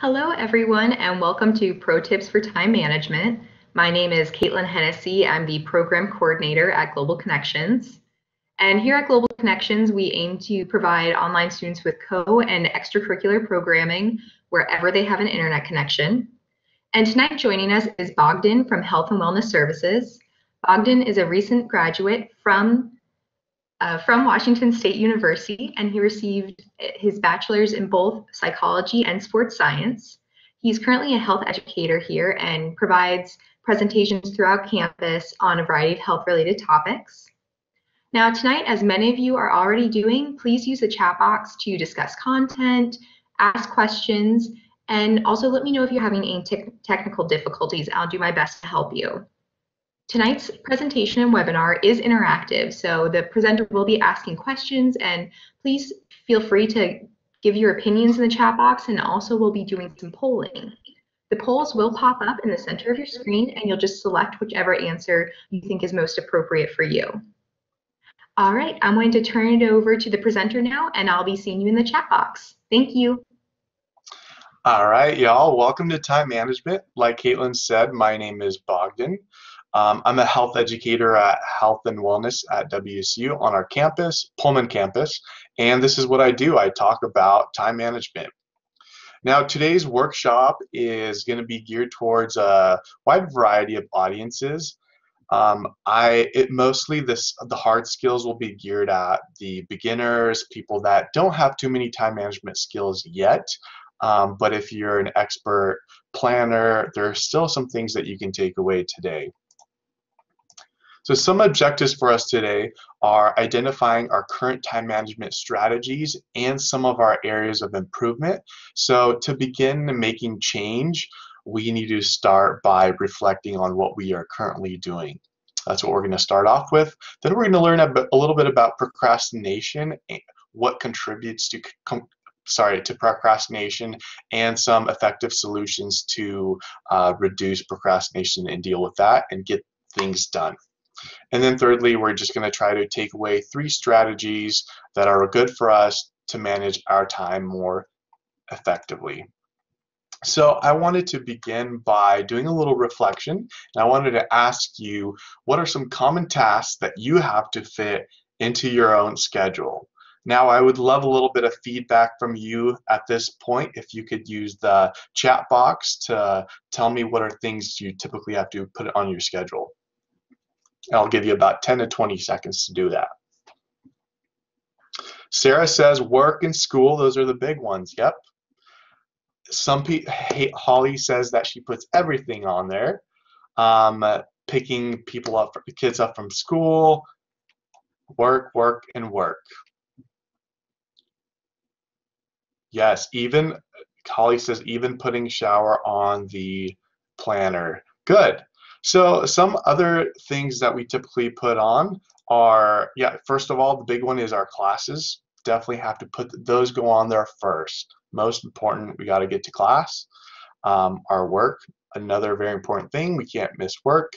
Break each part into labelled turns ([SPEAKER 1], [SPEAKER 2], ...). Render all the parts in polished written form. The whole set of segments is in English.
[SPEAKER 1] Hello, everyone, and welcome to Pro Tips for Time Management. My name is Caitlin Hennessy. I'm the Program Coordinator at Global Connections. And here at Global Connections, we aim to provide online students with and extracurricular programming wherever they have an internet connection. And tonight joining us is Bogdan from Health and Wellness Services. Bogdan is a recent graduate from Washington State University, and he received his bachelor's in both psychology and sports science. He's currently a health educator here and provides presentations throughout campus on a variety of health-related topics. Now, tonight, as many of you are already doing, please use the chat box to discuss content, ask questions, and also let me know if you're having any technical difficulties. I'll do my best to help you. Tonight's presentation and webinar is interactive, so the presenter will be asking questions, and please feel free to give your opinions in the chat box, and also we'll be doing some polling. The polls will pop up in the center of your screen, and you'll just select whichever answer you think is most appropriate for you. All right, I'm going to turn it over to the presenter now, and I'll be seeing you in the chat box. Thank you.
[SPEAKER 2] All right, y'all, welcome to Time Management. Like Caitlin said, my name is Bogdan. I'm a health educator at Health and Wellness at WSU on our campus, Pullman campus, and this is what I do. I talk about time management. Now, today's workshop is going to be geared towards a wide variety of audiences. Mostly the hard skills will be geared at the beginners, people that don't have too many time management skills yet. But if you're an expert planner, there are still some things that you can take away today. So some objectives for us today are identifying our current time management strategies and some of our areas of improvement. So to begin making change, we need to start by reflecting on what we are currently doing. That's what we're going to start off with. Then we're going to learn a little bit about procrastination, what contributes to procrastination, and some effective solutions to reduce procrastination and deal with that and get things done. And then thirdly, we're just going to try to take away 3 strategies that are good for us to manage our time more effectively. So I wanted to begin by doing a little reflection, and I wanted to ask you, what are some common tasks that you have to fit into your own schedule? Now, I would love a little bit of feedback from you at this point. If you could use the chat box to tell me what are things you typically have to put on your schedule. I'll give you about 10 to 20 seconds to do that. Sarah says work and school, those are the big ones. Yep. Holly says that she puts everything on there. Picking kids up from school, work, and work. Yes, Holly says even putting shower on the planner. Good. So some other things that we typically put on are, first of all, the big one is our classes. Definitely have to put those go on there first. Most important, we got to get to class. Our work, another very important thing. We can't miss work.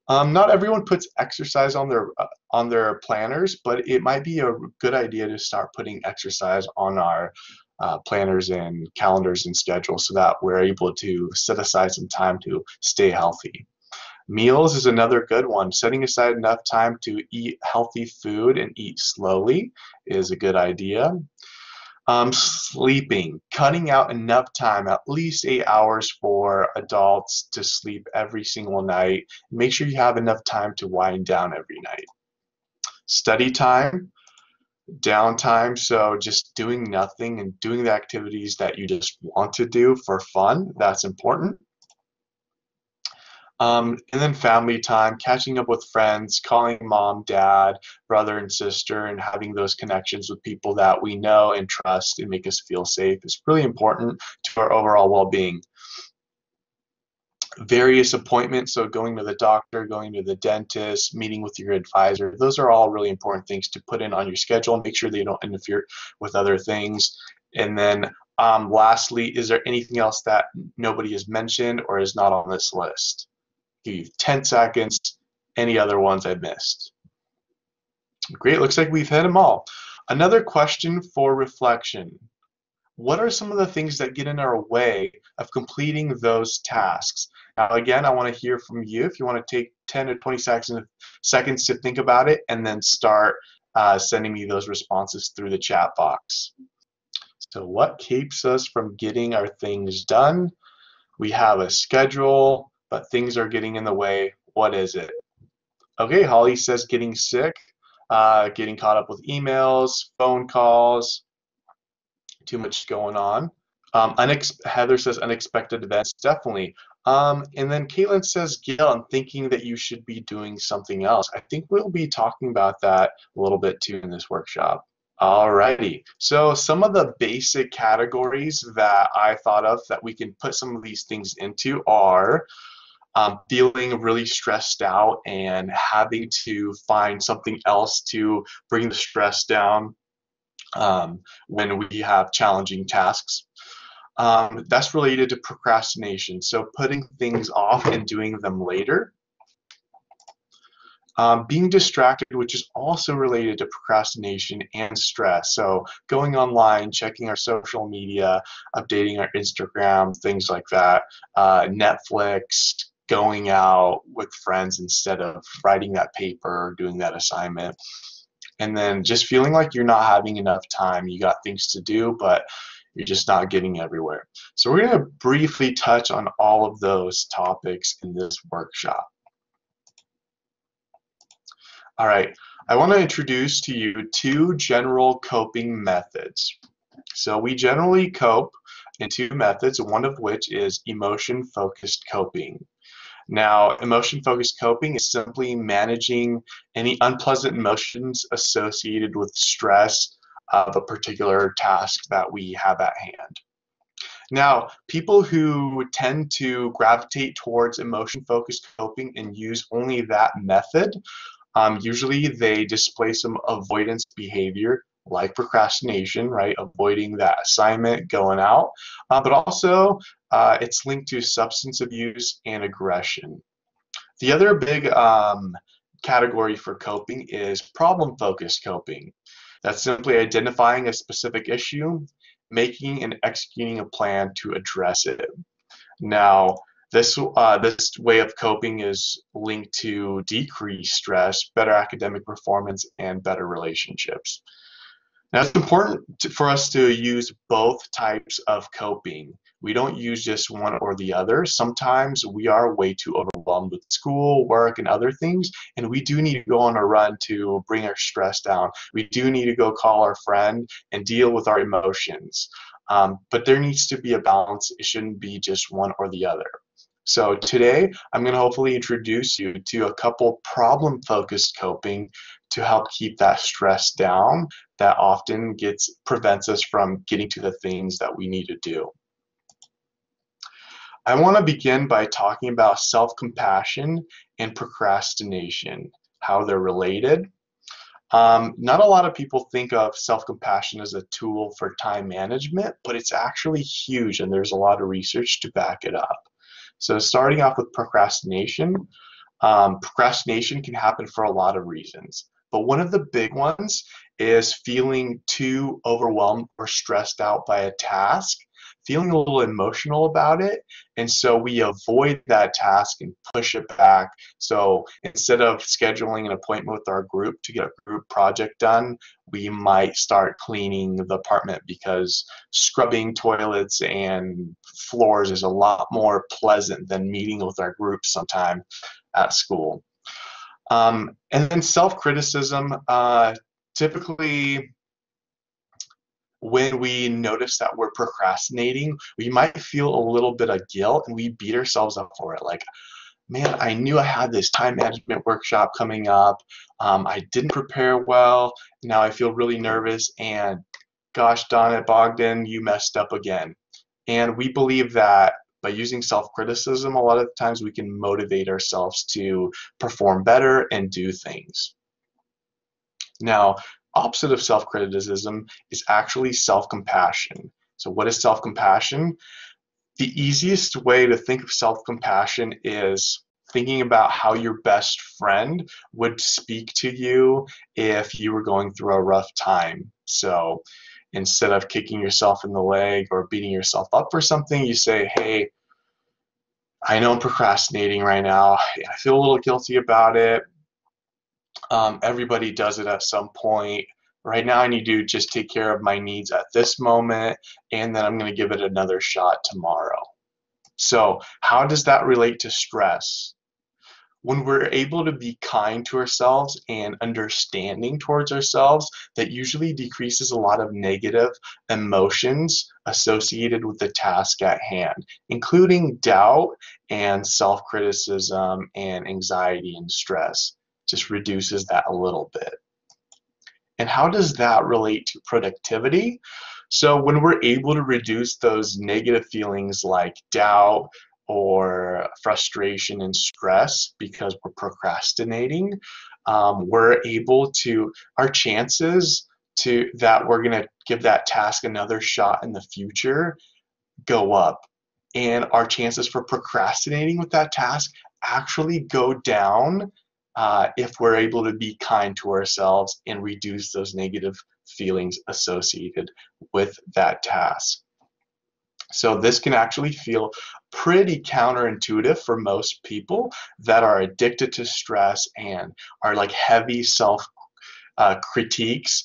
[SPEAKER 2] Not everyone puts exercise on their planners, but it might be a good idea to start putting exercise on our planners and calendars and schedules so that we're able to set aside some time to stay healthy. Meals is another good one. Setting aside enough time to eat healthy food and eat slowly is a good idea. Sleeping, cutting out enough time, at least 8 hours for adults to sleep every single night. Make sure you have enough time to wind down every night. Study time, downtime, so just doing nothing and doing the activities that you just want to do for fun, that's important. And then family time, catching up with friends, calling mom, dad, brother, and sister, and having those connections with people that we know and trust and make us feel safe is really important to our overall well-being. Various appointments, so going to the doctor, going to the dentist, meeting with your advisor, those are all really important things to put in on your schedule. Make sure they don't interfere with other things. And then lastly, is there anything else that nobody has mentioned or is not on this list? Give you 10 seconds. Any other ones I've missed? Great, looks like we've hit them all. Another question for reflection. what are some of the things that get in our way of completing those tasks? Now, again, I want to hear from you. If you want to take 10 to 20 seconds to think about it, and then start sending me those responses through the chat box. So what keeps us from getting our things done? We have a schedule, but things are getting in the way. What is it? Okay, Holly says getting sick, getting caught up with emails, phone calls, too much going on. Heather says unexpected events, definitely. And then Caitlin says, Gail, I'm thinking that you should be doing something else. I think we'll be talking about that a little bit too in this workshop. Alrighty, so some of the basic categories that I thought of that we can put some of these things into are feeling really stressed out and having to find something else to bring the stress down when we have challenging tasks. That's related to procrastination, so putting things off and doing them later. Being distracted, which is also related to procrastination and stress. So going online, checking our social media, updating our Instagram, things like that. Netflix, going out with friends instead of writing that paper or doing that assignment. And then just feeling like you're not having enough time. You got things to do, but you're just not getting everywhere. So we're going to briefly touch on all of those topics in this workshop. All right, I want to introduce to you two general coping methods. So we generally cope in two methods, one of which is emotion-focused coping. Now, emotion-focused coping is simply managing any unpleasant emotions associated with stress of a particular task that we have at hand. Now, people who tend to gravitate towards emotion-focused coping and use only that method, usually they display some avoidance behavior like procrastination, right? Avoiding that assignment, going out, but also it's linked to substance abuse and aggression. The other big category for coping is problem-focused coping. That's simply identifying a specific issue, making and executing a plan to address it. Now, this way of coping is linked to decreased stress, better academic performance, and better relationships. Now, it's important for us to use both types of coping. We don't use just one or the other. Sometimes we are way too overwhelmed with school, work, and other things, and we do need to go on a run to bring our stress down. We do need to go call our friend and deal with our emotions. But there needs to be a balance. It shouldn't be just one or the other. So today, I'm going to hopefully introduce you to a couple problem-focused coping to help keep that stress down that often prevents us from getting to the things that we need to do. I want to begin by talking about self-compassion and procrastination, how they're related. Not a lot of people think of self-compassion as a tool for time management, but it's actually huge, and there's a lot of research to back it up. So starting off with procrastination, procrastination can happen for a lot of reasons. But one of the big ones is feeling too overwhelmed or stressed out by a task, feeling a little emotional about it, and so we avoid that task and push it back. So instead of scheduling an appointment with our group to get a group project done, we might start cleaning the apartment because scrubbing toilets and floors is a lot more pleasant than meeting with our group sometime at school. And then self-criticism, typically when we notice that we're procrastinating, we might feel a little bit of guilt and we beat ourselves up for it. Like, man, I knew I had this time management workshop coming up. I didn't prepare well. Now I feel really nervous, and gosh darn it, Bogdan, you messed up again. And we believe that by using self-criticism, a lot of times we can motivate ourselves to perform better and do things. Now, opposite of self-criticism is actually self-compassion. So what is self-compassion? The easiest way to think of self-compassion is thinking about how your best friend would speak to you if you were going through a rough time. So instead of kicking yourself in the leg or beating yourself up for something, you say, hey, I know I'm procrastinating right now. I feel a little guilty about it. Everybody does it at some point. Right now, I need to just take care of my needs at this moment, and then I'm going to give it another shot tomorrow. So, how does that relate to stress? When we're able to be kind to ourselves and understanding towards ourselves, that usually decreases a lot of negative emotions associated with the task at hand, including doubt and self-criticism and anxiety and stress. Just reduces that a little bit. And how does that relate to productivity? So when we're able to reduce those negative feelings like doubt or frustration and stress because we're procrastinating, we're able to, our chances to that we're going to give that task another shot in the future go up. And our chances for procrastinating with that task actually go down if we're able to be kind to ourselves and reduce those negative feelings associated with that task. So this can actually feel pretty counterintuitive for most people that are addicted to stress and are like heavy self critiques.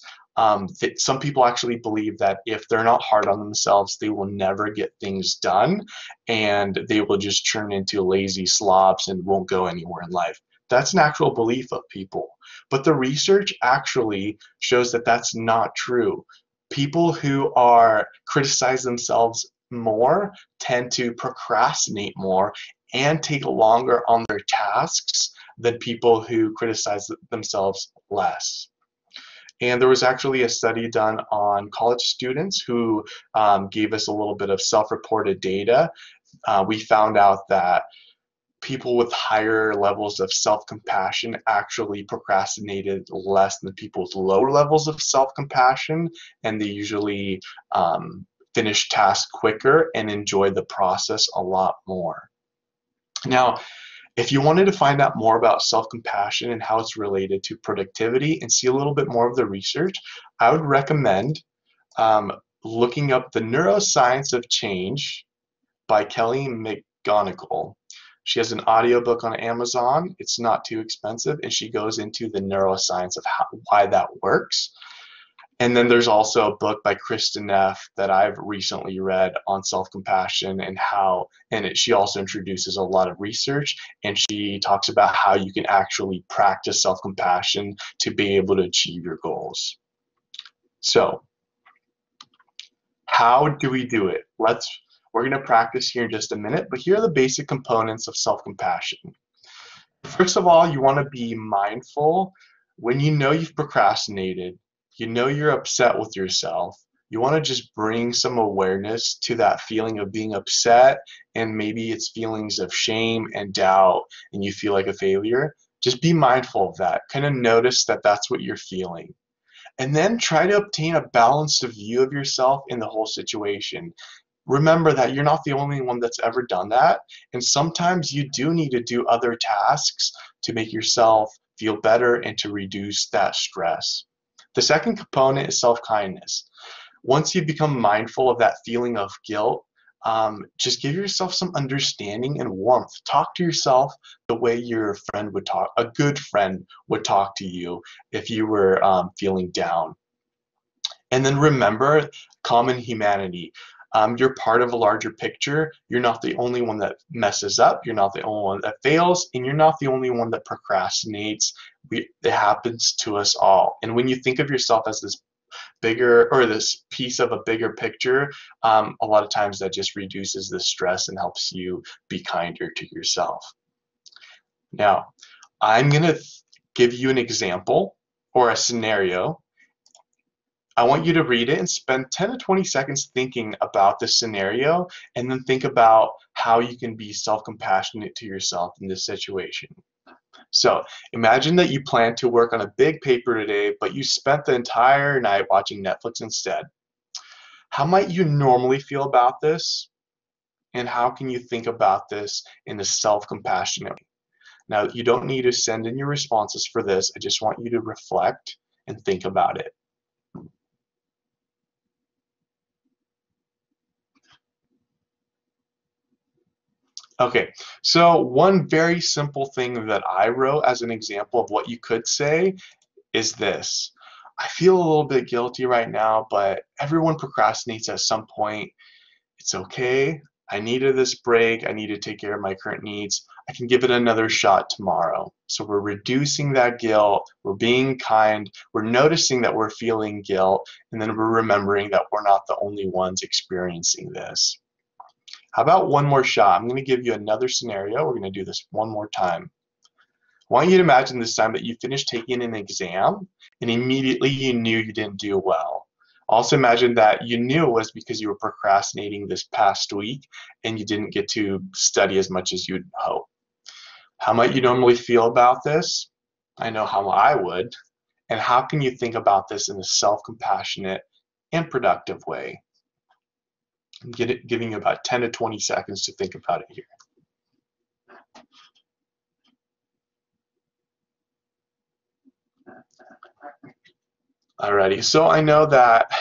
[SPEAKER 2] Some people actually believe that if they're not hard on themselves, they will never get things done and they will just turn into lazy slobs and won't go anywhere in life. That's an actual belief of people. But the research actually shows that that's not true. People who are criticize themselves more tend to procrastinate more and take longer on their tasks than people who criticize themselves less. And there was actually a study done on college students who gave us a little bit of self-reported data. We found out that people with higher levels of self-compassion actually procrastinated less than people with lower levels of self-compassion, and they usually finish tasks quicker and enjoy the process a lot more. Now, if you wanted to find out more about self-compassion and how it's related to productivity and see a little bit more of the research, I would recommend looking up The Neuroscience of Change by Kelly McGonigal. She has an audiobook on Amazon. It's not too expensive, and she goes into the neuroscience of why that works. And then there's also a book by Kristen Neff that I've recently read on self-compassion and how, and she also introduces a lot of research, and she talks about how you can actually practice self-compassion to be able to achieve your goals. So, how do we do it? We're going to practice here in just a minute, but here are the basic components of self-compassion. First of all, you want to be mindful when you know you've procrastinated. You know you're upset with yourself. You want to just bring some awareness to that feeling of being upset, and maybe it's feelings of shame and doubt and you feel like a failure. Just be mindful of that. Kind of notice that that's what you're feeling. And then try to obtain a balanced view of yourself in the whole situation. Remember that you're not the only one that's ever done that, and sometimes you do need to do other tasks to make yourself feel better and to reduce that stress. The second component is self-kindness. Once you become mindful of that feeling of guilt, just give yourself some understanding and warmth. Talk to yourself the way your friend would talk, a good friend would talk to you if you were feeling down. And then remember common humanity. You're part of a larger picture. You're not the only one that messes up. You're not the only one that fails, and you're not the only one that procrastinates. It happens to us all. And when you think of yourself as this bigger, or this piece of a bigger picture, a lot of times that just reduces the stress and helps you be kinder to yourself. Now, I'm going to give you an example or a scenario. I want you to read it and spend 10 to 20 seconds thinking about this scenario, and then think about how you can be self-compassionate to yourself in this situation. So imagine that you plan to work on a big paper today, but you spent the entire night watching Netflix instead. How might you normally feel about this? And how can you think about this in a self-compassionate way? Now, you don't need to send in your responses for this. I just want you to reflect and think about it. Okay, so one very simple thing that I wrote as an example of what you could say is this. I feel a little bit guilty right now, but everyone procrastinates at some point. It's okay. I needed this break. I need to take care of my current needs. I can give it another shot tomorrow. So we're reducing that guilt. We're being kind. We're noticing that we're feeling guilt. And then we're remembering that we're not the only ones experiencing this. How about one more shot? I'm going to give you another scenario. We're going to do this one more time. I want you to imagine this time that you finished taking an exam and immediately you knew you didn't do well. Also imagine that you knew it was because you were procrastinating this past week and you didn't get to study as much as you'd hope. How might you normally feel about this? I know how I would. And how can you think about this in a self-compassionate and productive way? I'm giving you about 10 to 20 seconds to think about it here. Alrighty, so I know that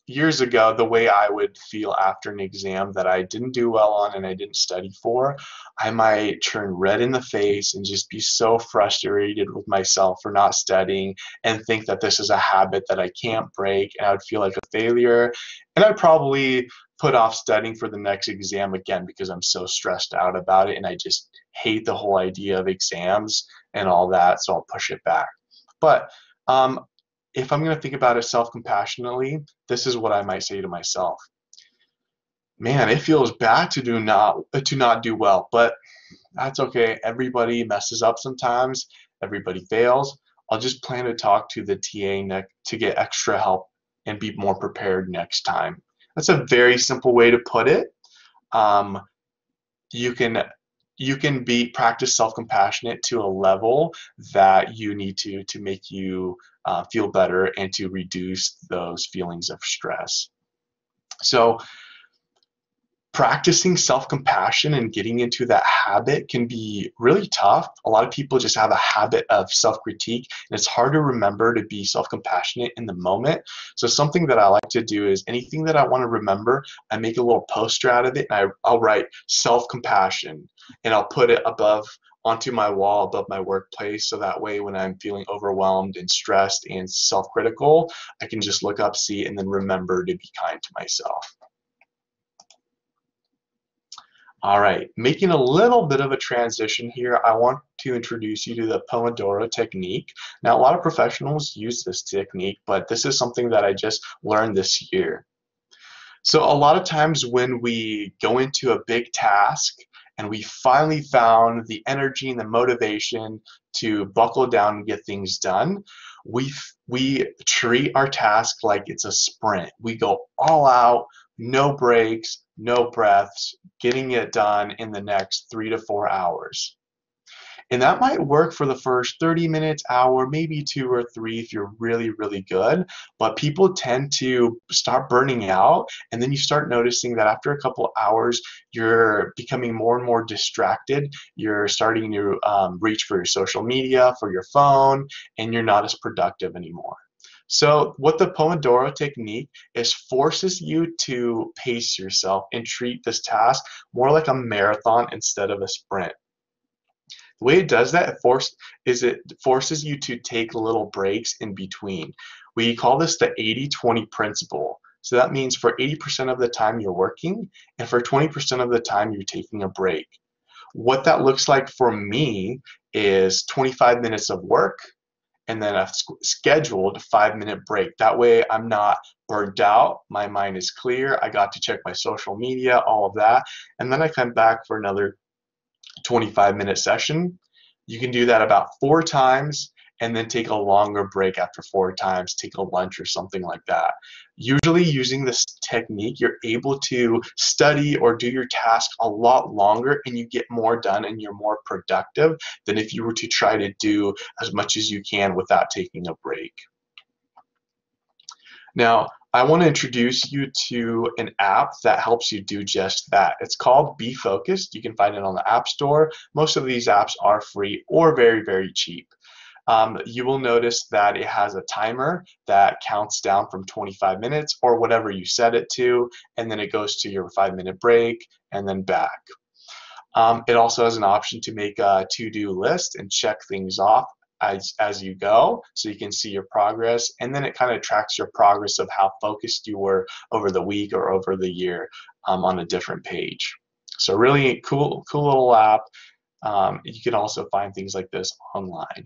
[SPEAKER 2] years ago, the way I would feel after an exam that I didn't do well on and I didn't study for, I might turn red in the face and just be so frustrated with myself for not studying and think that this is a habit that I can't break, and I would feel like a failure. And I'd probably put off studying for the next exam again because I'm so stressed out about it and I just hate the whole idea of exams and all that, so I'll push it back. But if I'm going to think about it self-compassionately, this is what I might say to myself. Man, it feels bad to not do well, but that's okay. Everybody messes up sometimes. Everybody fails. I'll just plan to talk to the TA to get extra help and be more prepared next time. That's a very simple way to put it. Um, you can practice self-compassionate to a level that you need to make you feel better and to reduce those feelings of stress. So practicing self-compassion and getting into that habit can be really tough. A lot of people just have a habit of self-critique, and it's hard to remember to be self-compassionate in the moment. So something that I like to do is anything that I want to remember, I make a little poster out of it, and I'll write self-compassion, and I'll put it onto my wall above my workplace, so that way when I'm feeling overwhelmed and stressed and self-critical, I can just look up, see, and then remember to be kind to myself. All right, making a little bit of a transition here, I want to introduce you to the Pomodoro Technique. Now, a lot of professionals use this technique, but this is something that I just learned this year. So a lot of times when we go into a big task and we finally found the energy and the motivation to buckle down and get things done, we treat our task like it's a sprint. We go all out, no breaks, no breaths, getting it done in the next 3 to 4 hours. And that might work for the first 30 minutes, hour, maybe 2 or 3 if you're really, really good. But people tend to start burning out, and then you start noticing that after a couple hours, you're becoming more and more distracted. You're starting to reach for your social media, for your phone, and you're not as productive anymore. So what the Pomodoro Technique is forces you to pace yourself and treat this task more like a marathon instead of a sprint. The way it does that, it forces you to take little breaks in between. We call this the 80-20 principle. So that means for 80% of the time you're working, and for 20% of the time you're taking a break. What that looks like for me is 25 minutes of work, and then a scheduled 5-minute break. That way I'm not burnt out, my mind is clear, I got to check my social media, all of that, and then I come back for another 25-minute session. You can do that about 4 times and then take a longer break after 4 times, take a lunch or something like that. Usually using this technique, you're able to study or do your task a lot longer and you get more done and you're more productive than if you were to try to do as much as you can without taking a break. Now, I want to introduce you to an app that helps you do just that. It's called Be Focused. You can find it on the App Store. Most of these apps are free or very, very cheap. You will notice that it has a timer that counts down from 25 minutes or whatever you set it to, and then it goes to your 5-minute break and then back. It also has an option to make a to-do list and check things off as you go, so you can see your progress, and then it kind of tracks your progress of how focused you were over the week or over the year on a different page. So really cool little app. You can also find things like this online.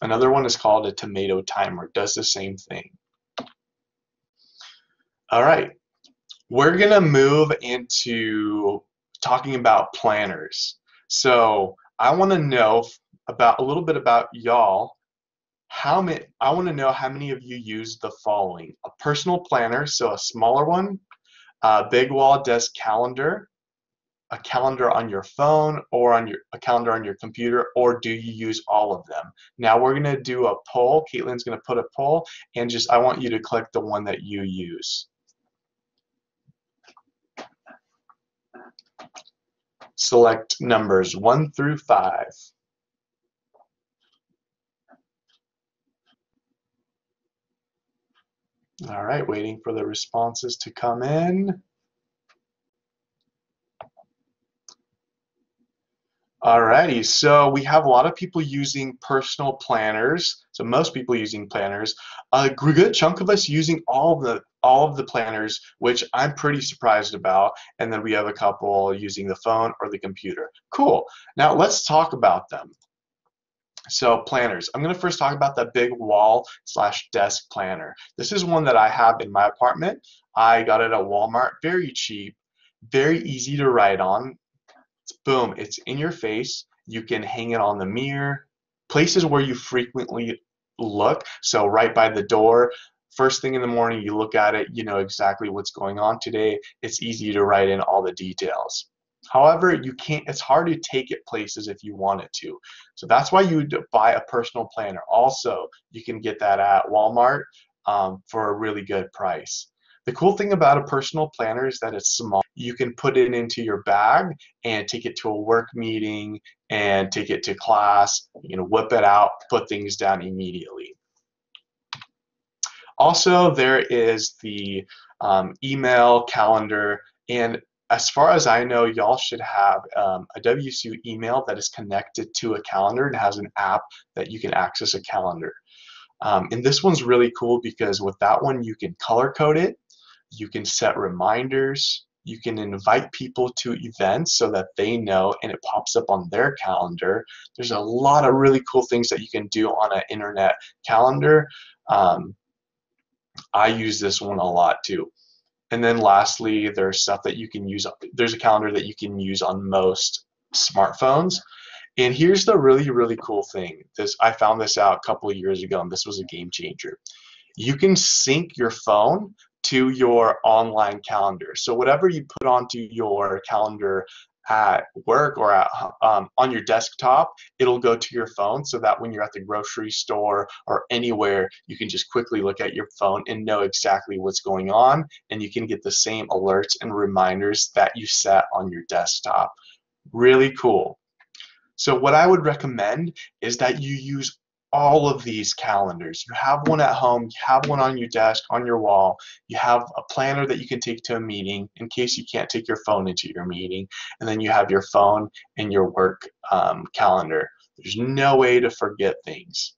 [SPEAKER 2] Another one is called a tomato timer. It does the same thing. All right, we're gonna move into talking about planners. So I want to know about a little bit about y'all. I want to know how many of you use the following: a personal planner, so a smaller one, a big wall desk calendar, a calendar on your phone, or a calendar on your computer, or do you use all of them? Now we're going to do a poll. Caitlin's going to put a poll, and I want you to click the one that you use. Select numbers 1 through 5. All right, waiting for the responses to come in. Alrighty, so we have a lot of people using personal planners. So most people using planners. A good chunk of us using all of the planners, which I'm pretty surprised about. And then we have a couple using the phone or the computer. Cool. Now let's talk about them. So planners. I'm going to first talk about that big wall/desk planner. This is one that I have in my apartment. I got it at Walmart. Very cheap, very easy to write on. Boom, it's in your face. You can hang it on the mirror, places where you frequently look. So right by the door, first thing in the morning, you look at it, you know exactly what's going on today. It's easy to write in all the details. However, it's hard to take it places if you want it to. So that's why you would buy a personal planner. Also, you can get that at Walmart for a really good price. The cool thing about a personal planner is that it's small. You can put it into your bag and take it to a work meeting and take it to class. You can whip it out, put things down immediately. Also, there is the email calendar, and as far as I know, y'all should have a WSU email that is connected to a calendar and has an app that you can access a calendar. And this one's really cool because with that one, you can color code it. You can set reminders. You can invite people to events so that they know and it pops up on their calendar. There's a lot of really cool things that you can do on an internet calendar. I use this one a lot too. And then lastly, there's stuff that you can use. There's a calendar that you can use on most smartphones. And here's the really, really cool thing. I found this out a couple of years ago, and this was a game changer. You can sync your phone to your online calendar. So whatever you put onto your calendar at work or on your desktop, it'll go to your phone so that when you're at the grocery store or anywhere, you can just quickly look at your phone and know exactly what's going on, and you can get the same alerts and reminders that you set on your desktop. Really cool. So what I would recommend is that you use all of these calendars. You have one at home, you have one on your desk, on your wall, you have a planner that you can take to a meeting in case you can't take your phone into your meeting, and then you have your phone and your work calendar. There's no way to forget things.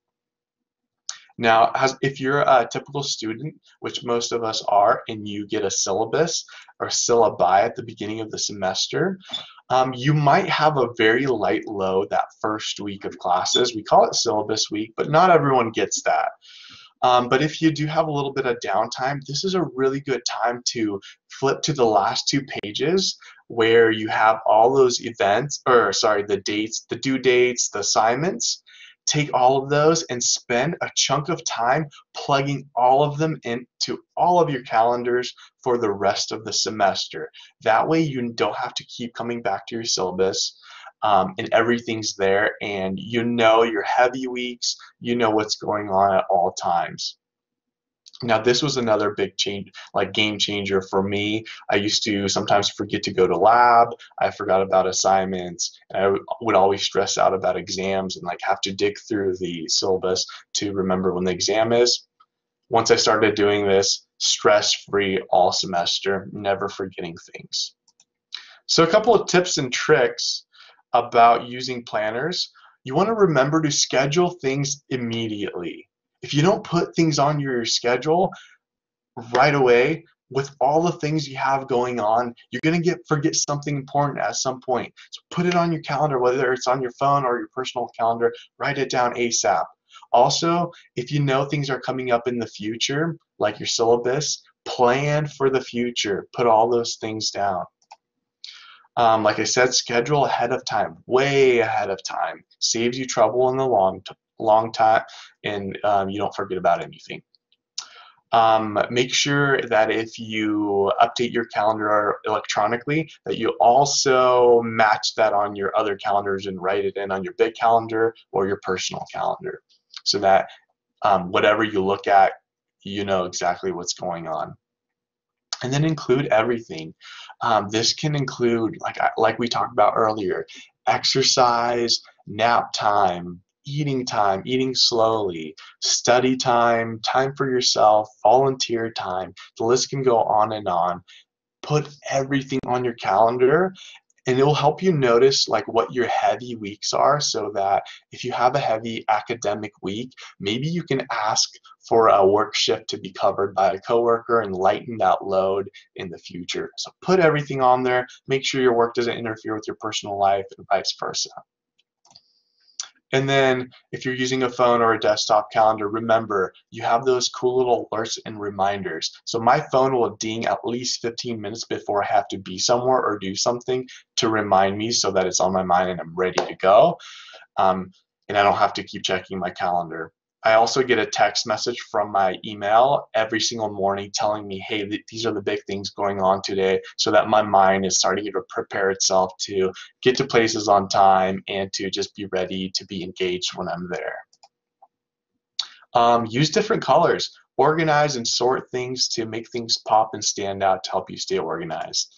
[SPEAKER 2] Now, if you're a typical student, which most of us are, and you get a syllabus or syllabi at the beginning of the semester, you might have a very light load that first week of classes. We call it syllabus week, but not everyone gets that. But if you do have a little bit of downtime, this is a really good time to flip to the last 2 pages where you have all those events, or sorry, the dates, the due dates, the assignments. Take all of those and spend a chunk of time plugging all of them into all of your calendars for the rest of the semester. That way you don't have to keep coming back to your syllabus, and everything's there, and you know your heavy weeks, you know what's going on at all times. Now this was another big change, like game changer for me. I used to sometimes forget to go to lab. I forgot about assignments, and I would always stress out about exams and like have to dig through the syllabus to remember when the exam is. Once I started doing this, stress-free all semester, never forgetting things. So a couple of tips and tricks about using planners. You want to remember to schedule things immediately. If you don't put things on your schedule right away, with all the things you have going on, you're going to forget something important at some point. So put it on your calendar, whether it's on your phone or your personal calendar, write it down ASAP. Also, if you know things are coming up in the future, like your syllabus, plan for the future. Put all those things down. Like I said, schedule ahead of time, way ahead of time. Saves you trouble in the long time, and you don't forget about anything. Make sure that if you update your calendar electronically, that you also match that on your other calendars and write it in on your big calendar or your personal calendar, so that whatever you look at, you know exactly what's going on. And then include everything. This can include, like we talked about earlier, exercise, nap time, eating slowly, study time, time for yourself, volunteer time. The list can go on and on. Put everything on your calendar, and it will help you notice like what your heavy weeks are, so that if you have a heavy academic week, maybe you can ask for a work shift to be covered by a coworker and lighten that load in the future. So put everything on there, make sure your work doesn't interfere with your personal life and vice versa. And then if you're using a phone or a desktop calendar, remember you have those cool little alerts and reminders. So my phone will ding at least 15 minutes before I have to be somewhere or do something to remind me, so that it's on my mind and I'm ready to go. And I don't have to keep checking my calendar. I also get a text message from my email every single morning telling me, hey, these are the big things going on today, so that my mind is starting to prepare itself to get to places on time and to just be ready to be engaged when I'm there. Use different colors. Organize and sort things to make things pop and stand out to help you stay organized.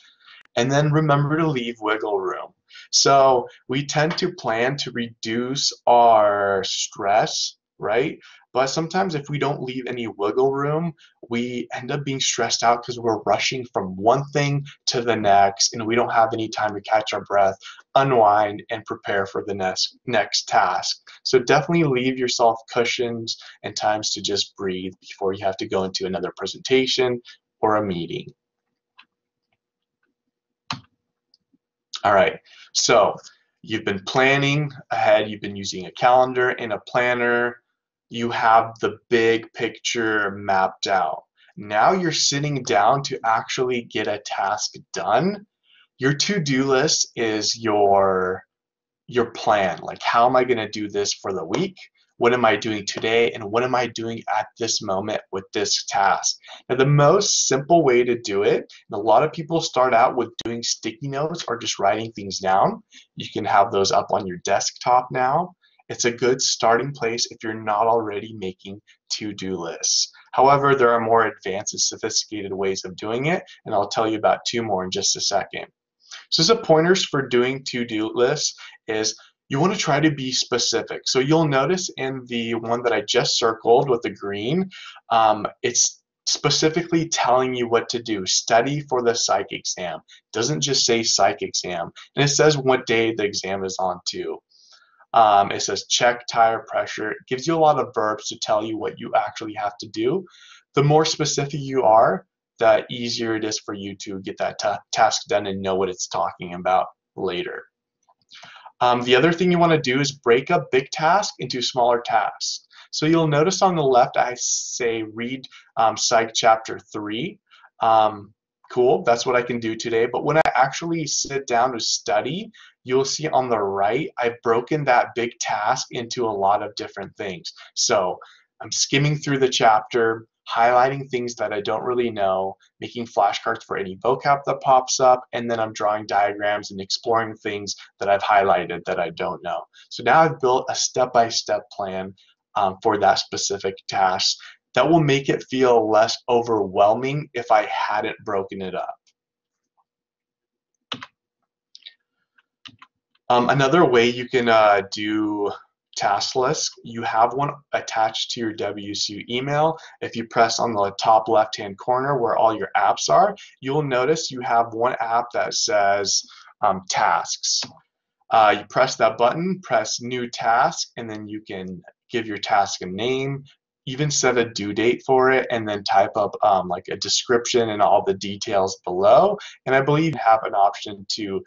[SPEAKER 2] And then remember to leave wiggle room. So we tend to plan to reduce our stress, right? But sometimes if we don't leave any wiggle room, we end up being stressed out because we're rushing from one thing to the next, and we don't have any time to catch our breath, unwind, and prepare for the next task. So definitely leave yourself cushions and times to just breathe before you have to go into another presentation or a meeting. All right, so you've been planning ahead, you've been using a calendar and a planner, you have the big picture mapped out. Now you're sitting down to actually get a task done. Your to-do list is your plan. Like, how am I going to do this for the week? What am I doing today? And what am I doing at this moment with this task? Now, the most simple way to do it, and a lot of people start out with doing sticky notes or just writing things down. You can have those up on your desktop now. It's a good starting place if you're not already making to-do lists. However, there are more advanced and sophisticated ways of doing it, and I'll tell you about two more in just a second. So some pointers for doing to-do lists is you want to try to be specific. So you'll notice in the one that I just circled with the green, it's specifically telling you what to do. Study for the psych exam. It doesn't just say psych exam. And it says what day the exam is on too. It says check tire pressure. It gives you a lot of verbs to tell you what you actually have to do. The more specific you are, the easier it is for you to get that task done and know what it's talking about later. The other thing you want to do is break up big tasks into smaller tasks. So you'll notice on the left I say read Psych Chapter 3. Cool, that's what I can do today. But when I actually sit down to study, you'll see on the right, I've broken that big task into a lot of different things. So I'm skimming through the chapter, highlighting things that I don't really know, making flashcards for any vocab that pops up, and then I'm drawing diagrams and exploring things that I've highlighted that I don't know. So now I've built a step-by-step plan for that specific task that will make it feel less overwhelming if I hadn't broken it up. Another way you can do task list. You have one attached to your WSU email. If you press on the top left-hand corner where all your apps are, you'll notice you have one app that says tasks. You press that button, press new task, and then you can give your task a name, even set a due date for it, and then type up like a description and all the details below. And I believe you have an option to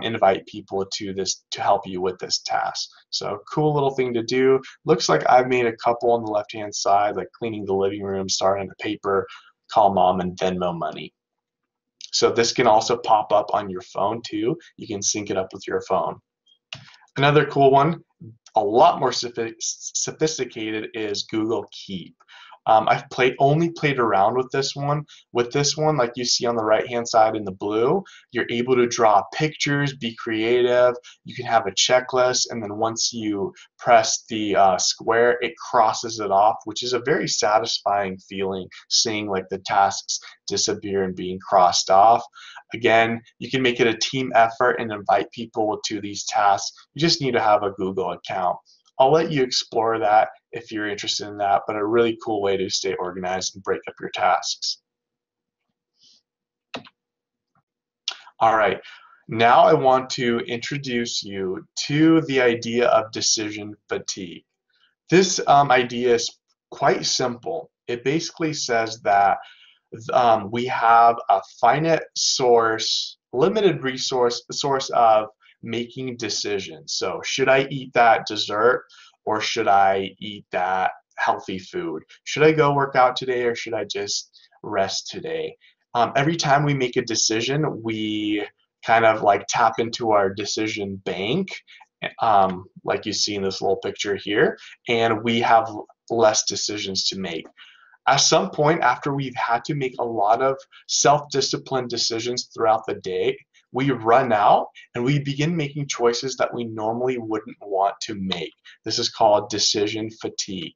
[SPEAKER 2] invite people to this to help you with this task. So cool little thing to do. Looks like I've made a couple on the left-hand side, like cleaning the living room, starting a paper, call mom, and Venmo money. So this can also pop up on your phone too. You can sync it up with your phone. Another cool one, a lot more sophisticated, is Google Keep. I've only played around with this one. With this one, like you see on the right-hand side in the blue, you're able to draw pictures, be creative. You can have a checklist, and then once you press the square, it crosses it off, which is a very satisfying feeling, seeing like the tasks disappear and being crossed off. Again, you can make it a team effort and invite people to these tasks. You just need to have a Google account. I'll let you explore that if you're interested in that, but a really cool way to stay organized and break up your tasks. All right, now I want to introduce you to the idea of decision fatigue. This idea is quite simple. It basically says that we have a finite source, limited source of making decisions. So should I eat that dessert or should I eat that healthy food? Should I go work out today or should I just rest today? Every time we make a decision, we kind of like tap into our decision bank, like you see in this little picture here, and we have less decisions to make. At some point after we've had to make a lot of self-disciplined decisions throughout the day, we run out and we begin making choices that we normally wouldn't want to make. This is called decision fatigue.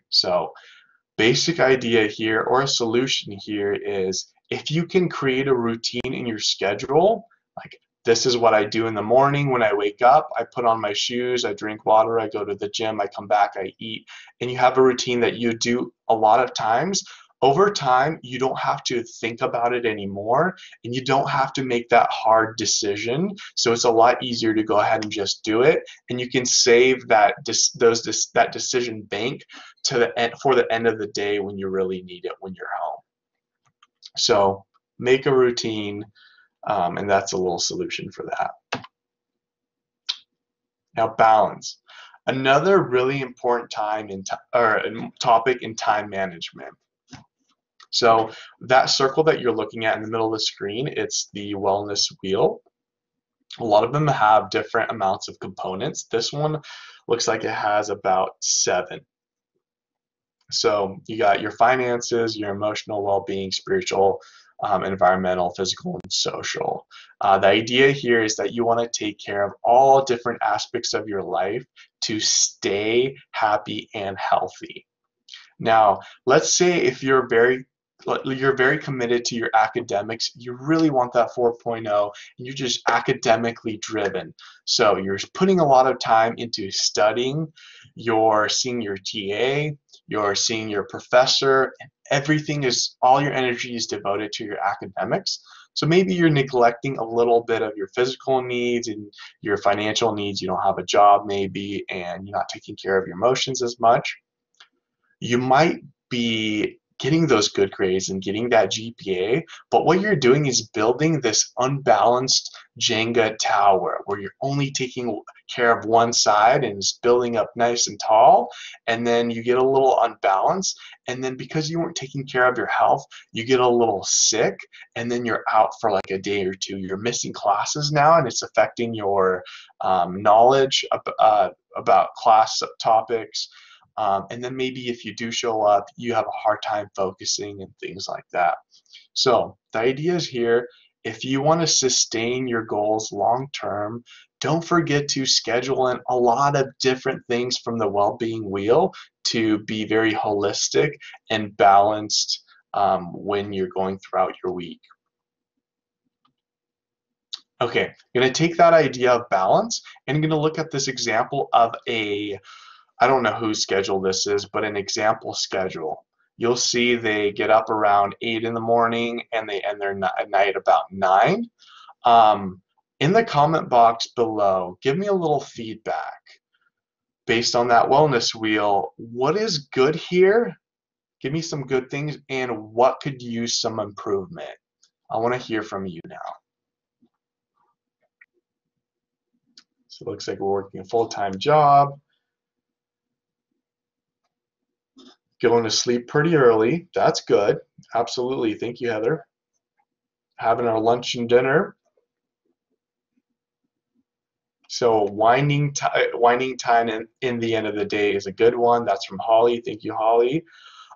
[SPEAKER 2] So, basic idea here, or a solution here, is if you can create a routine in your schedule, like this is what I do in the morning when I wake up. I put on my shoes, I drink water, I go to the gym, I come back, I eat, and you have a routine that you do a lot of times. Over time, you don't have to think about it anymore, and you don't have to make that hard decision. So it's a lot easier to go ahead and just do it, and you can save that decision bank to the end, for the end of the day when you really need it when you're home. So make a routine, and that's a little solution for that. Now, balance. Another really important topic in time management. So that circle that you're looking at in the middle of the screen, it's the wellness wheel. A lot of them have different amounts of components. This one looks like it has about 7. So you got your finances, your emotional well-being, spiritual, environmental, physical, and social. The idea here is that you want to take care of all different aspects of your life to stay happy and healthy. Now, let's say if you're very committed to your academics, you really want that 4.0, and you're just academically driven. So you're putting a lot of time into studying, you're seeing your TA, you're seeing your professor, and all your energy is devoted to your academics. So maybe you're neglecting a little bit of your physical needs and your financial needs. You don't have a job maybe, and you're not taking care of your emotions as much. You might be getting those good grades and getting that GPA, but what you're doing is building this unbalanced Jenga tower where you're only taking care of one side and it's building up nice and tall, and then you get a little unbalanced, and then because you weren't taking care of your health, you get a little sick, and then you're out for like a day or two. You're missing classes now, and it's affecting your knowledge about class topics. And then maybe if you do show up, you have a hard time focusing and things like that. So the idea is here, if you want to sustain your goals long term, don't forget to schedule in a lot of different things from the well-being wheel to be very holistic and balanced when you're going throughout your week. Okay, I'm going to take that idea of balance and I'm going to look at this example of I don't know whose schedule this is, but an example schedule. You'll see they get up around 8 in the morning and they end their night about 9. Um, in the comment box below, give me a little feedback based on that wellness wheel. What is good here? Give me some good things and what could use some improvement. I want to hear from you now. So it looks like we're working a full-time job, going to sleep pretty early. That's good. Absolutely. Thank you, Heather. Having our lunch and dinner. So winding time in the end of the day is a good one. That's from Holly. Thank you, Holly.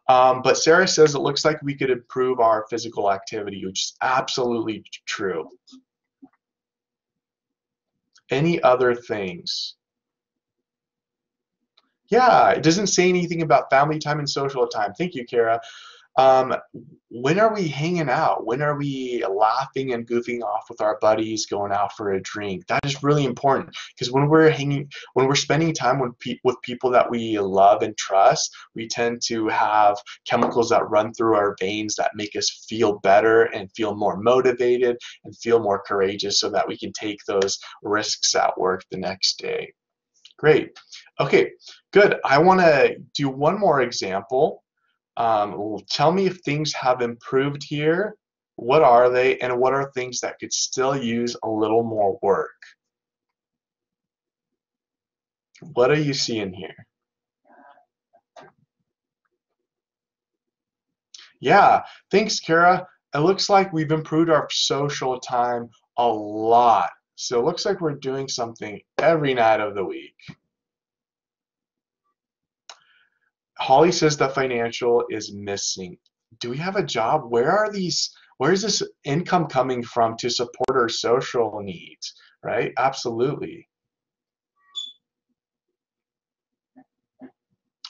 [SPEAKER 2] But Sarah says it looks like we could improve our physical activity, which is absolutely true. Any other things? Yeah, it doesn't say anything about family time and social time. Thank you, Kara. Um, when are we hanging out? When are we laughing and goofing off with our buddies, going out for a drink? That is really important because when we're spending time with people that we love and trust, we tend to have chemicals that run through our veins that make us feel better and feel more motivated and feel more courageous so that we can take those risks at work the next day. Great. Okay, good. I want to do one more example. Tell me if things have improved here. What are they, and what are things that could still use a little more work? What are you seeing here? Yeah, thanks, Kara. It looks like we've improved our social time a lot. So it looks like we're doing something every night of the week. Holly says the financial is missing. Do we have a job? Where is this income coming from to support our social needs, right? Absolutely.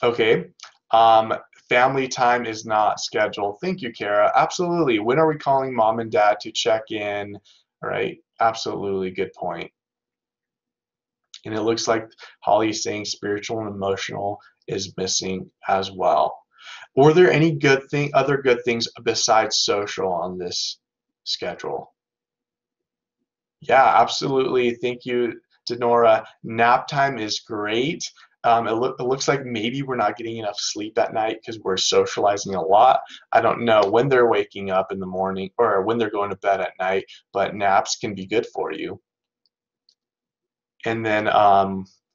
[SPEAKER 2] Okay. Um, family time is not scheduled. Thank you, Kara. Absolutely. When are we calling mom and dad to check in? Right? Absolutely. Good point. And it looks like Holly's saying spiritual and emotional is missing as well. Were there any other good things besides social on this schedule? Yeah, absolutely. Thank you, Denora. Nap time is great. It looks like maybe we're not getting enough sleep at night because we're socializing a lot. I don't know when they're waking up in the morning or when they're going to bed at night, but naps can be good for you. And then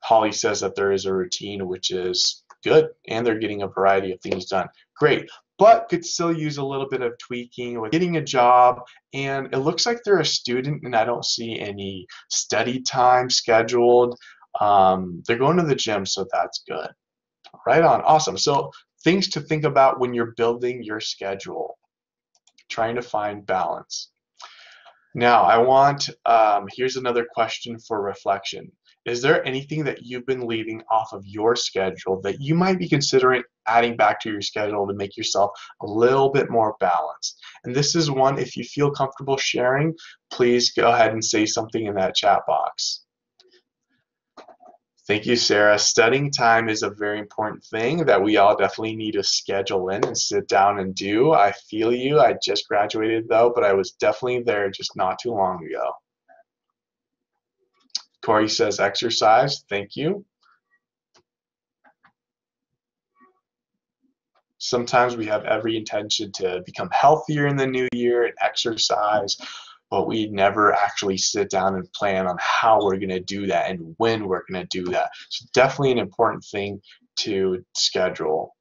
[SPEAKER 2] Holly says that there is a routine, which is good, and they're getting a variety of things done. Great, but could still use a little bit of tweaking with getting a job. And it looks like they're a student, and I don't see any study time scheduled. They're going to the gym, so that's good. Right on, awesome. So things to think about when you're building your schedule, trying to find balance. Now, here's another question for reflection. Is there anything that you've been leaving off of your schedule that you might be considering adding back to your schedule to make yourself a little bit more balanced? And this is one, if you feel comfortable sharing, please go ahead and say something in that chat box. Thank you, Sarah. Studying time is a very important thing that we all definitely need to schedule in and sit down and do. I feel you. I just graduated though, but I was definitely there just not too long ago. Corey says exercise. Thank you. Sometimes we have every intention to become healthier in the new year and exercise, but we never actually sit down and plan on how we're going to do that and when we're going to do that. So definitely an important thing to schedule.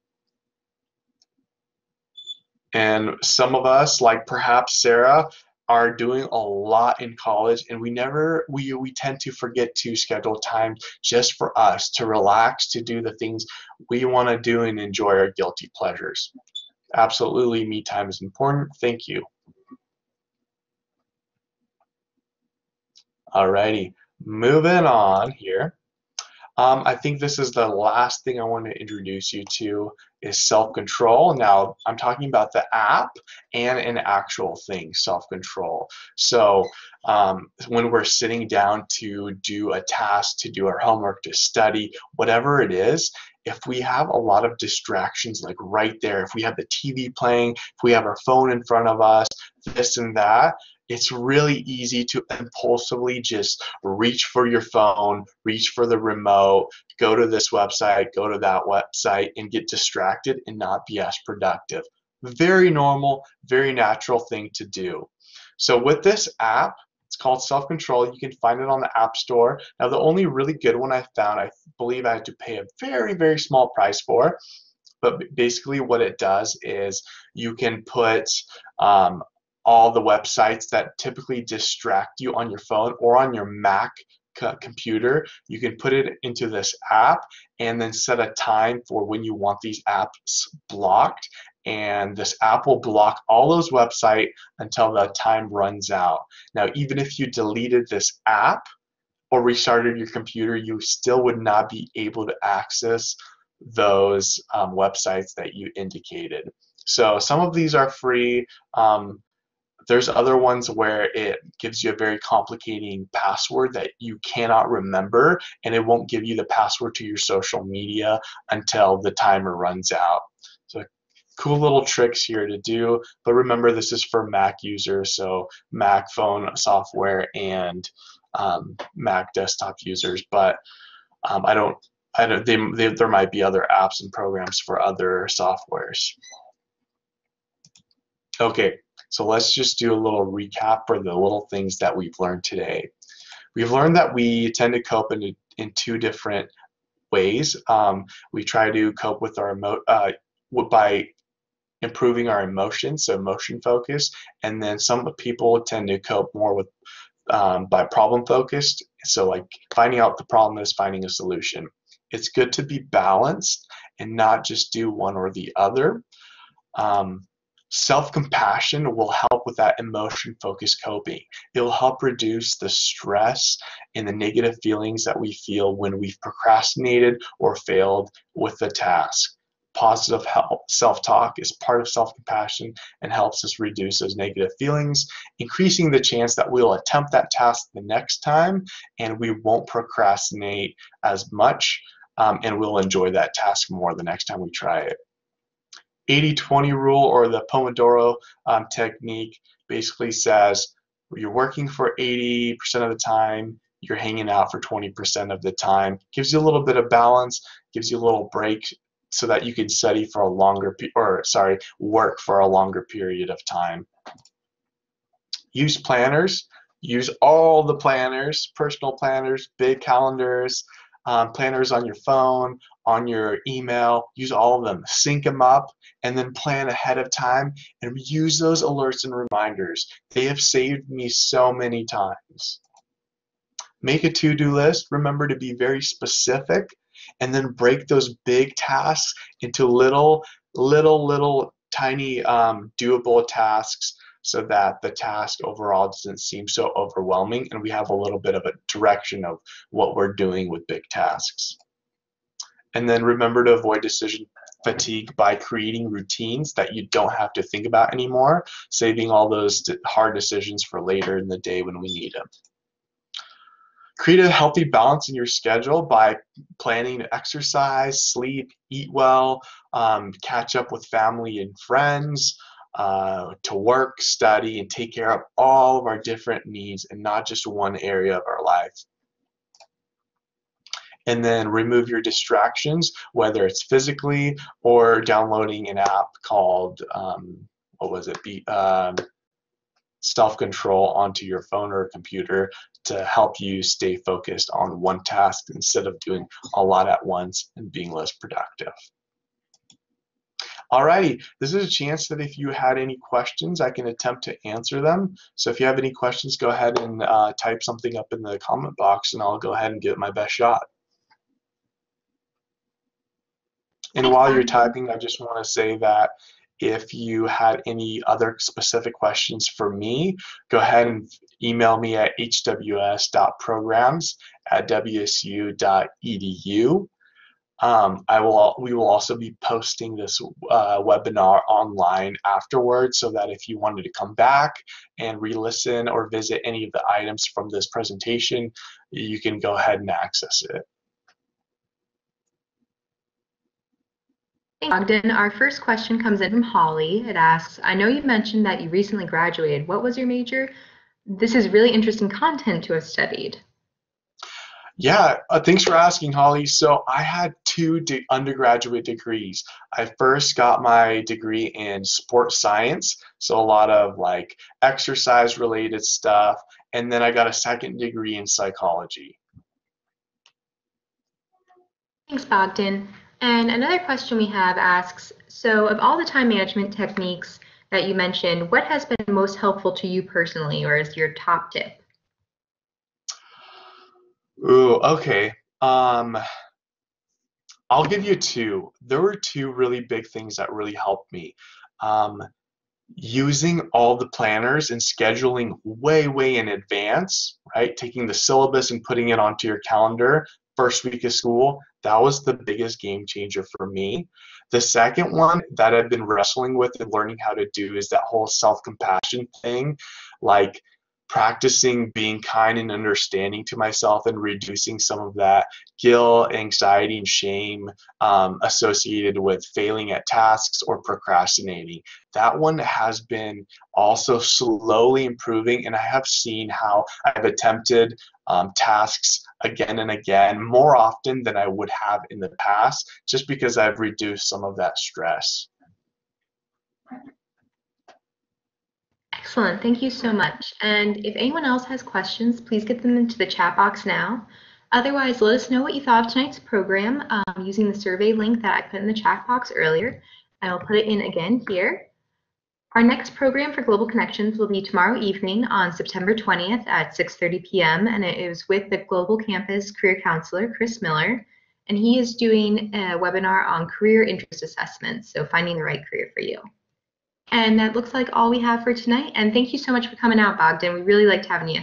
[SPEAKER 2] And some of us, like perhaps Sarah, are doing a lot in college, and we tend to forget to schedule time just for us to relax, to do the things we want to do and enjoy our guilty pleasures. Absolutely, me time is important. Thank you. Alrighty, moving on here. I think this is the last thing I want to introduce you to is self-control. Now, I'm talking about the app and an actual thing, self-control. So when we're sitting down to do a task, to do our homework, to study, whatever it is, if we have a lot of distractions like right there, if we have the TV playing, if we have our phone in front of us, this and that, it's really easy to impulsively just reach for your phone, reach for the remote, go to this website, go to that website, and get distracted and not be as productive. Very normal, very natural thing to do. So with this app, it's called Self-Control. You can find it on the App Store. Now, the only really good one I found, I believe I had to pay a very, very small price for, but basically what it does is you can put all the websites that typically distract you on your phone or on your Mac computer. You can put it into this app and then set a time for when you want these apps blocked, and this app will block all those websites until the time runs out. Now, even if you deleted this app or restarted your computer, you still would not be able to access those websites that you indicated. So some of these are free. There's other ones where it gives you a very complicating password that you cannot remember, and it won't give you the password to your social media until the timer runs out. So cool little tricks here to do, but remember this is for Mac users, so Mac phone software and Mac desktop users. But there might be other apps and programs for other softwares. Okay, so let's just do a little recap for the little things that we've learned today. We've learned that we tend to cope in two different ways. We try to cope with our by improving our emotions, so emotion focus, and then some people tend to cope more with by problem focused, so like finding out the problem is finding a solution. It's good to be balanced and not just do one or the other. Self-compassion will help with that emotion-focused coping. It will help reduce the stress and the negative feelings that we feel when we've procrastinated or failed with the task. Positive self-talk is part of self-compassion and helps us reduce those negative feelings, increasing the chance that we'll attempt that task the next time and we won't procrastinate as much, and we'll enjoy that task more the next time we try it. 80-20 rule, or the Pomodoro technique, basically says you're working for 80% of the time, you're hanging out for 20% of the time. Gives you a little bit of balance, gives you a little break so that you can study for a longer, work for a longer period of time. Use planners. Use all the planners, personal planners, big calendars, planners on your phone, on your email. Use all of them. Sync them up and then plan ahead of time and use those alerts and reminders. They have saved me so many times. Make a to-do list. Remember to be very specific, and then break those big tasks into little tiny doable tasks, so that the task overall doesn't seem so overwhelming and we have a little bit of a direction of what we're doing with big tasks. And then remember to avoid decision fatigue by creating routines that you don't have to think about anymore, saving all those hard decisions for later in the day when we need them. Create a healthy balance in your schedule by planning to exercise, sleep, eat well, catch up with family and friends, to work, study, and take care of all of our different needs and not just one area of our life. And then remove your distractions, whether it's physically or downloading an app called, Self-Control onto your phone or computer to help you stay focused on one task instead of doing a lot at once and being less productive. Alrighty, this is a chance that if you had any questions, I can attempt to answer them. So if you have any questions, go ahead and type something up in the comment box and I'll go ahead and give it my best shot. And while you're typing, I just want to say that if you had any other specific questions for me, go ahead and email me at hws.programs@wsu.edu. We will also be posting this webinar online afterwards, so that if you wanted to come back and re-listen or visit any of the items from this presentation, you can go ahead and access it.
[SPEAKER 1] Thanks, Bogdan. Our first question comes in from Holly. It asks, I know you mentioned that you recently graduated. What was your major? This is really interesting content to have studied.
[SPEAKER 2] Yeah, thanks for asking, Holly. So I had two undergraduate degrees. I first got my degree in sports science, so a lot of like exercise related stuff, and then I got a second degree in psychology.
[SPEAKER 1] Thanks, Bogdan. And another question we have asks, so of all the time management techniques that you mentioned, what has been most helpful to you personally, or is your top tip?
[SPEAKER 2] Ooh, okay. I'll give you two. There were two really big things that really helped me. Um, Using all the planners and scheduling way in advance, right? Taking the syllabus and putting it onto your calendar first week of school, that was the biggest game changer for me. The second one that I've been wrestling with and learning how to do is that whole self-compassion thing, like practicing being kind and understanding to myself and reducing some of that guilt, anxiety, and shame associated with failing at tasks or procrastinating. That one has been also slowly improving, and I have seen how I've attempted tasks again and again more often than I would have in the past, just because I've reduced some of that stress.
[SPEAKER 1] Excellent, thank you so much. And if anyone else has questions, please get them into the chat box now. Otherwise, let us know what you thought of tonight's program using the survey link that I put in the chat box earlier. I will put it in again here. Our next program for Global Connections will be tomorrow evening on September 20th at 6:30 p.m. and it is with the Global Campus Career Counselor, Chris Miller, and he is doing a webinar on career interest assessments, so finding the right career for you. And that looks like all we have for tonight, and thank you so much for coming out, Bogdan. We really liked having you.